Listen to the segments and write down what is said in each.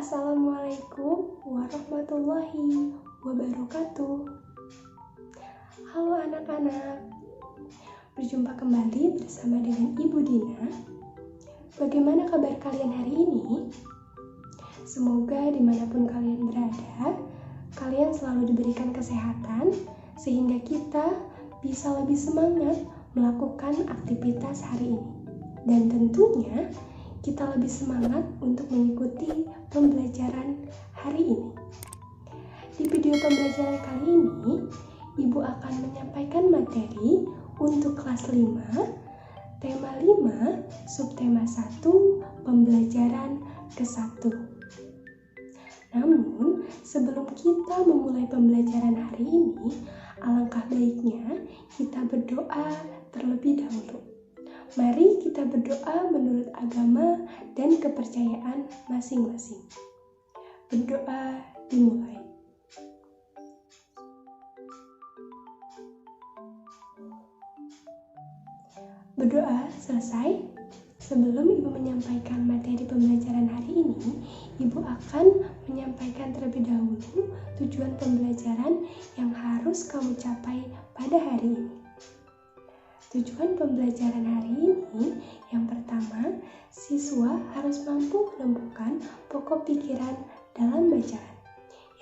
Assalamualaikum warahmatullahi wabarakatuh. Halo anak-anak, berjumpa kembali bersama dengan Ibu Dina. Bagaimana kabar kalian hari ini? Semoga dimanapun kalian berada, kalian selalu diberikan kesehatan sehingga kita bisa lebih semangat melakukan aktivitas hari ini. Dan tentunya kita lebih semangat untuk mengikuti pembelajaran hari ini. Di video pembelajaran kali ini, Ibu akan menyampaikan materi untuk kelas 5, tema 5, subtema 1, pembelajaran ke-1. Namun, sebelum kita memulai pembelajaran hari ini, alangkah baiknya kita berdoa terlebih dahulu. Mari kita berdoa menurut agama dan kepercayaan masing-masing. Berdoa dimulai. Berdoa selesai. Sebelum Ibu menyampaikan materi pembelajaran hari ini, Ibu akan menyampaikan terlebih dahulu tujuan pembelajaran yang harus kamu capai pada hari ini. Tujuan pembelajaran hari ini, yang pertama, siswa harus mampu menemukan pokok pikiran dalam bacaan.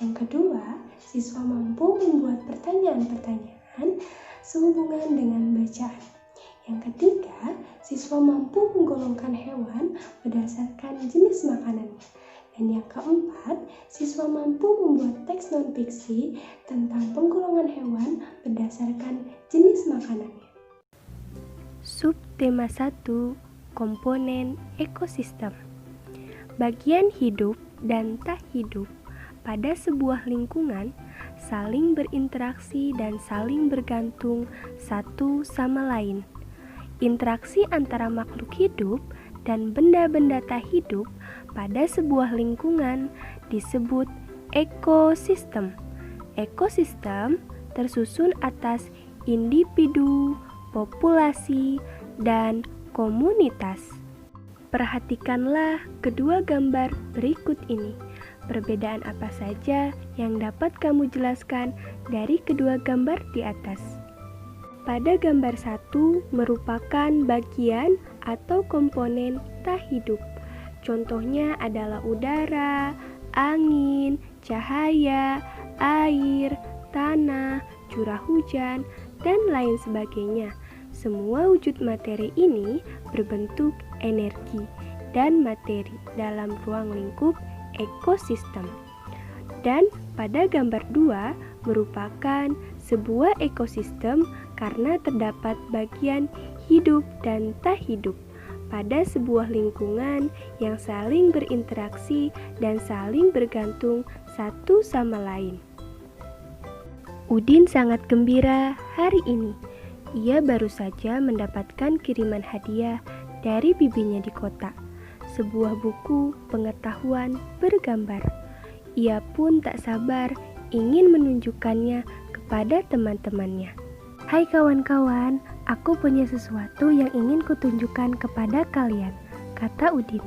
Yang kedua, siswa mampu membuat pertanyaan-pertanyaan sehubungan dengan bacaan. Yang ketiga, siswa mampu menggolongkan hewan berdasarkan jenis makanannya. Dan yang keempat, siswa mampu membuat teks non-fiksi tentang penggolongan hewan berdasarkan jenis makanannya. Subtema 1, komponen ekosistem. Bagian hidup dan tak hidup pada sebuah lingkungan saling berinteraksi dan saling bergantung satu sama lain. Interaksi antara makhluk hidup dan benda-benda tak hidup pada sebuah lingkungan disebut ekosistem. Ekosistem tersusun atas individu, populasi, dan komunitas. Perhatikanlah kedua gambar berikut ini. Perbedaan apa saja yang dapat kamu jelaskan dari kedua gambar di atas? Pada gambar 1 merupakan bagian atau komponen tak hidup. Contohnya adalah udara, angin, cahaya, air, tanah, curah hujan, dan lain sebagainya. Semua wujud materi ini berbentuk energi dan materi dalam ruang lingkup ekosistem. Dan pada gambar 2 merupakan sebuah ekosistem karena terdapat bagian hidup dan tak hidup pada sebuah lingkungan yang saling berinteraksi dan saling bergantung satu sama lain. Udin sangat gembira hari ini. Ia baru saja mendapatkan kiriman hadiah dari bibinya di kota, sebuah buku pengetahuan bergambar. Ia pun tak sabar ingin menunjukkannya kepada teman-temannya. Hai kawan-kawan, aku punya sesuatu yang ingin kutunjukkan kepada kalian, kata Udin.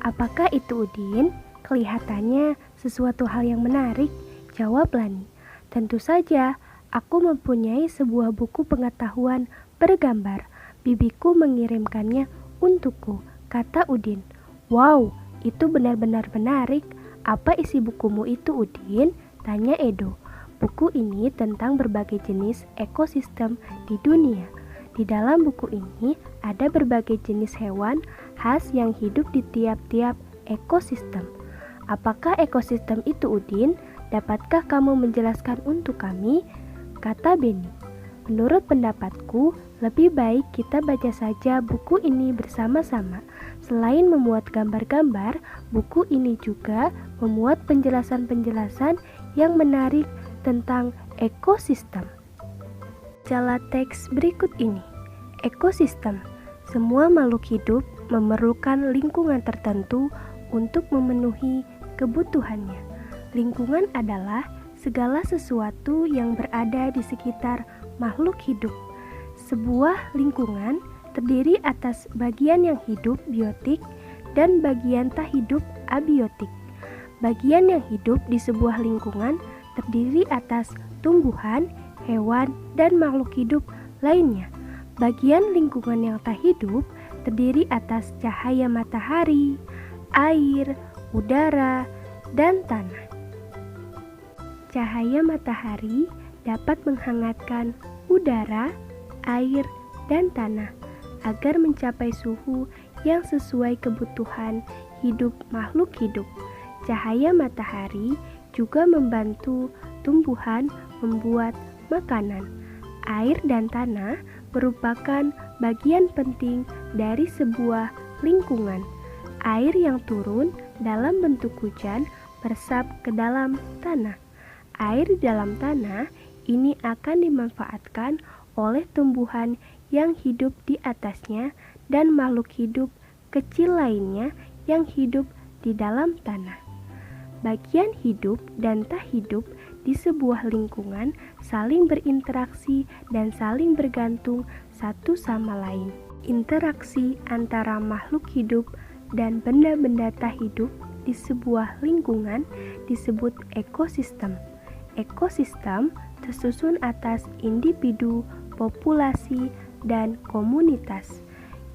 Apakah itu, Udin? Kelihatannya sesuatu hal yang menarik, jawab Lani. Tentu saja, aku mempunyai sebuah buku pengetahuan bergambar. Bibiku mengirimkannya untukku, kata Udin. Wow, itu benar-benar menarik. Apa isi bukumu itu, Udin? Tanya Edo. Buku ini tentang berbagai jenis ekosistem di dunia. Di dalam buku ini ada berbagai jenis hewan khas yang hidup di tiap-tiap ekosistem. Apakah ekosistem itu, Udin? Dapatkah kamu menjelaskan untuk kami? Kata Beni. Menurut pendapatku, lebih baik kita baca saja buku ini bersama-sama. Selain memuat gambar-gambar, buku ini juga memuat penjelasan-penjelasan yang menarik tentang ekosistem. Bacalah teks berikut ini. Ekosistem. Semua makhluk hidup memerlukan lingkungan tertentu untuk memenuhi kebutuhannya. Lingkungan adalah segala sesuatu yang berada di sekitar makhluk hidup. Sebuah lingkungan terdiri atas bagian yang hidup biotik dan bagian tak hidup abiotik. Bagian yang hidup di sebuah lingkungan terdiri atas tumbuhan, hewan, dan makhluk hidup lainnya. Bagian lingkungan yang tak hidup terdiri atas cahaya matahari, air, udara, dan tanah. Cahaya matahari dapat menghangatkan udara, air, dan tanah agar mencapai suhu yang sesuai kebutuhan hidup makhluk hidup. Cahaya matahari juga membantu tumbuhan membuat makanan. Air dan tanah merupakan bagian penting dari sebuah lingkungan. Air yang turun dalam bentuk hujan meresap ke dalam tanah. Air di dalam tanah ini akan dimanfaatkan oleh tumbuhan yang hidup di atasnya dan makhluk hidup kecil lainnya yang hidup di dalam tanah. Bagian hidup dan tak hidup di sebuah lingkungan saling berinteraksi dan saling bergantung satu sama lain. Interaksi antara makhluk hidup dan benda-benda tak hidup di sebuah lingkungan disebut ekosistem. Ekosistem tersusun atas individu, populasi, dan komunitas.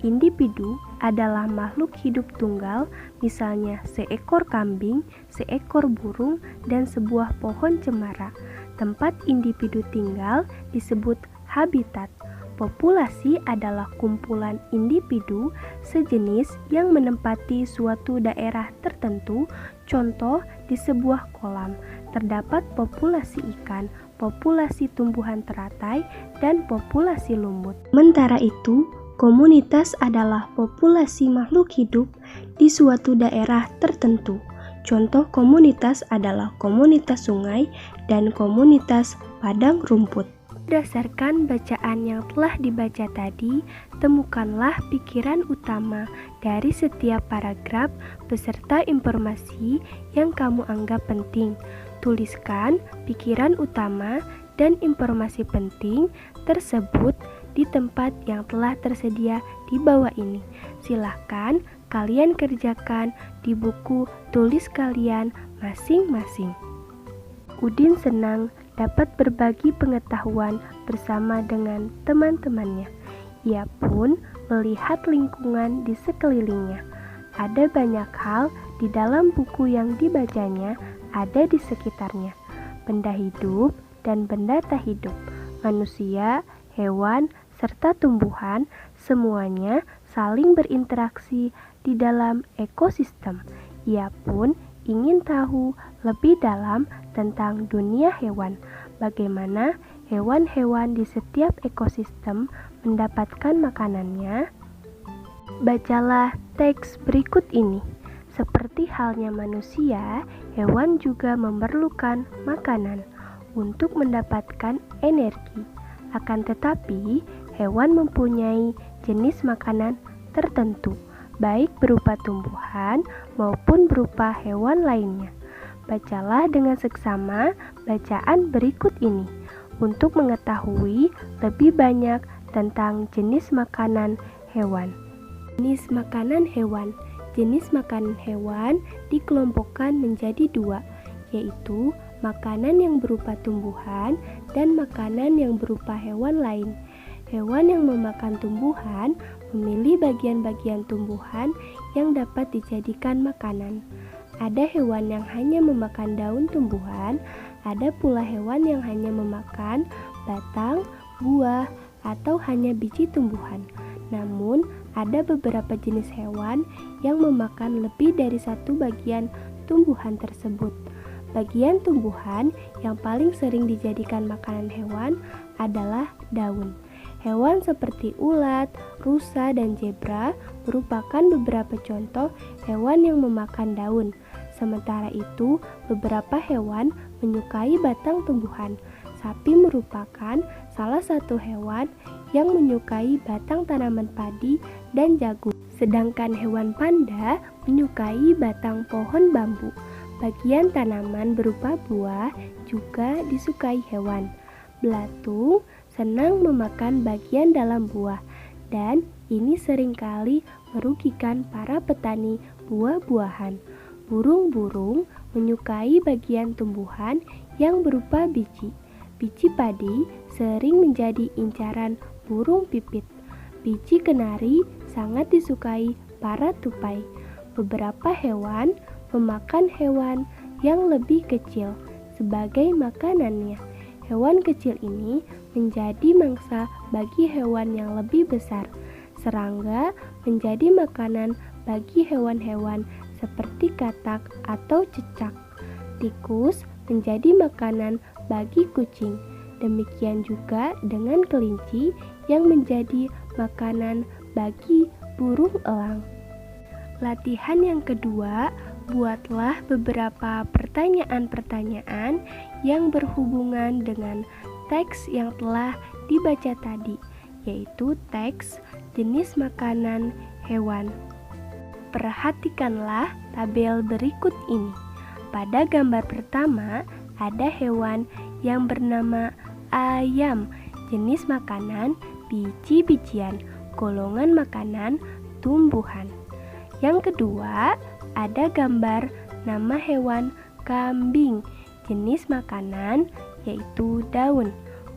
Individu adalah makhluk hidup tunggal, misalnya seekor kambing, seekor burung, dan sebuah pohon cemara. Tempat individu tinggal disebut habitat. Populasi adalah kumpulan individu sejenis yang menempati suatu daerah tertentu. Contoh, di sebuah kolam terdapat populasi ikan, populasi tumbuhan teratai, dan populasi lumut. Sementara itu, komunitas adalah populasi makhluk hidup di suatu daerah tertentu. Contoh komunitas adalah komunitas sungai dan komunitas padang rumput. Berdasarkan bacaan yang telah dibaca tadi, temukanlah pikiran utama dari setiap paragraf beserta informasi yang kamu anggap penting. Tuliskan pikiran utama dan informasi penting tersebut di tempat yang telah tersedia di bawah ini. Silahkan kalian kerjakan di buku tulis kalian masing-masing. Udin senang dapat berbagi pengetahuan bersama dengan teman-temannya. Ia pun melihat lingkungan di sekelilingnya. Ada banyak hal di dalam buku yang dibacanya ada di sekitarnya. Benda hidup dan benda tak hidup, manusia, hewan, serta tumbuhan, semuanya saling berinteraksi di dalam ekosistem. Ia pun ingin tahu lebih dalam tentang dunia hewan, bagaimana hewan-hewan di setiap ekosistem mendapatkan makanannya. Bacalah teks berikut ini. Seperti halnya manusia, hewan juga memerlukan makanan untuk mendapatkan energi. Akan tetapi, hewan mempunyai jenis makanan tertentu, baik berupa tumbuhan maupun berupa hewan lainnya. Bacalah dengan seksama bacaan berikut ini untuk mengetahui lebih banyak tentang jenis makanan hewan. Jenis makanan hewan. Jenis makanan hewan dikelompokkan menjadi dua, yaitu makanan yang berupa tumbuhan dan makanan yang berupa hewan lain. Hewan yang memakan tumbuhan memilih bagian-bagian tumbuhan yang dapat dijadikan makanan. Ada hewan yang hanya memakan daun tumbuhan, ada pula hewan yang hanya memakan batang, buah, atau hanya biji tumbuhan. Namun, ada beberapa jenis hewan yang memakan lebih dari satu bagian tumbuhan tersebut. Bagian tumbuhan yang paling sering dijadikan makanan hewan adalah daun. Hewan seperti ulat, rusa, dan zebra merupakan beberapa contoh hewan yang memakan daun. Sementara itu, beberapa hewan menyukai batang tumbuhan. Sapi merupakan salah satu hewan yang menyukai batang tanaman padi dan jagung. Sedangkan hewan panda menyukai batang pohon bambu. Bagian tanaman berupa buah juga disukai hewan. Belatung senang memakan bagian dalam buah, dan ini seringkali merugikan para petani buah-buahan. Burung-burung menyukai bagian tumbuhan yang berupa biji. Biji padi sering menjadi incaran burung pipit. Biji kenari sangat disukai para tupai. Beberapa hewan memakan hewan yang lebih kecil sebagai makanannya. Hewan kecil ini menjadi mangsa bagi hewan yang lebih besar. Serangga menjadi makanan bagi hewan-hewan seperti katak atau cecak. Tikus menjadi makanan bagi kucing. Demikian juga dengan kelinci yang menjadi makanan bagi burung elang. Latihan yang kedua, buatlah beberapa pertanyaan-pertanyaan yang berhubungan dengan teks yang telah dibaca tadi, yaitu teks jenis makanan hewan. Perhatikanlah tabel berikut ini. Pada gambar pertama, ada hewan yang bernama ayam, jenis makanan biji-bijian, golongan makanan tumbuhan. Yang kedua, ada gambar nama hewan kambing, jenis makanan yaitu daun,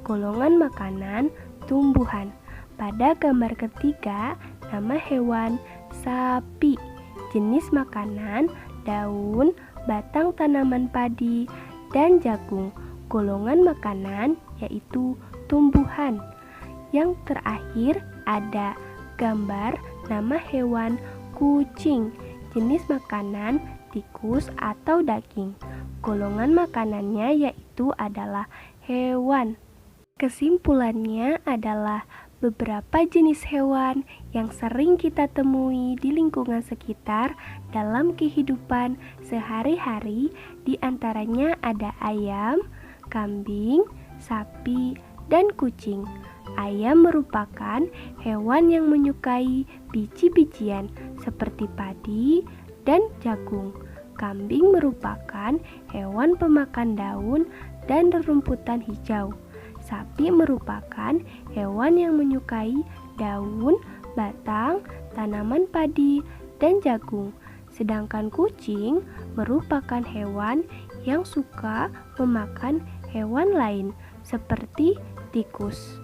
golongan makanan tumbuhan. Pada gambar ketiga, nama hewan sapi, jenis makanan daun, batang tanaman padi, dan jagung, golongan makanan yaitu tumbuhan. Yang terakhir ada gambar nama hewan kucing, jenis makanan tikus atau daging, golongan makanannya yaitu adalah hewan. Kesimpulannya adalah beberapa jenis hewan yang sering kita temui di lingkungan sekitar dalam kehidupan sehari-hari, di antaranya ada ayam, kambing, sapi, dan kucing. Ayam merupakan hewan yang menyukai biji-bijian seperti padi dan jagung. Kambing merupakan hewan pemakan daun dan rerumputan hijau. Sapi merupakan hewan yang menyukai daun, batang, tanaman padi, dan jagung. Sedangkan kucing merupakan hewan yang suka memakan hewan lain seperti tikus.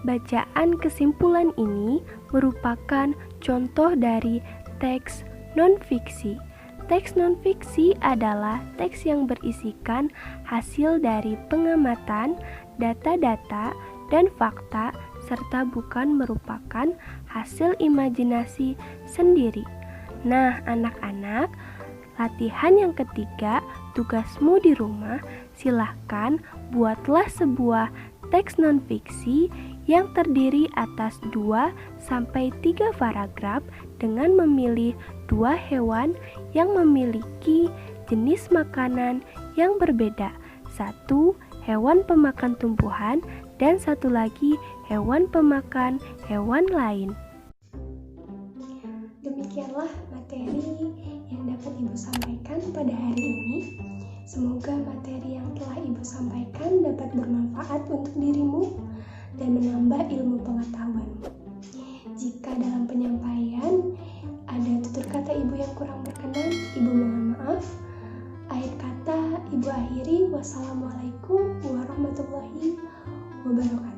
Bacaan kesimpulan ini merupakan contoh dari teks non-fiksi. Teks non-fiksi adalah teks yang berisikan hasil dari pengamatan, data-data, dan fakta, serta bukan merupakan hasil imajinasi sendiri. Nah, anak-anak, latihan yang ketiga, tugasmu di rumah, silahkan buatlah sebuah teks non-fiksi yang terdiri atas 2-3 paragraf dengan memilih 2 hewan yang memiliki jenis makanan yang berbeda. 1 hewan pemakan tumbuhan dan 1 lagi hewan pemakan hewan lain. Demikianlah materi yang dapat Ibu sampaikan pada hari ini. Semoga materi yang telah Ibu sampaikan dapat bermanfaat untuk dirimu dan menambah ilmu pengetahuanmu. Jika dalam penyampaian ada tutur kata Ibu yang kurang berkenan, Ibu mohon maaf. Akhir kata Ibu akhiri, wassalamualaikum warahmatullahi wabarakatuh.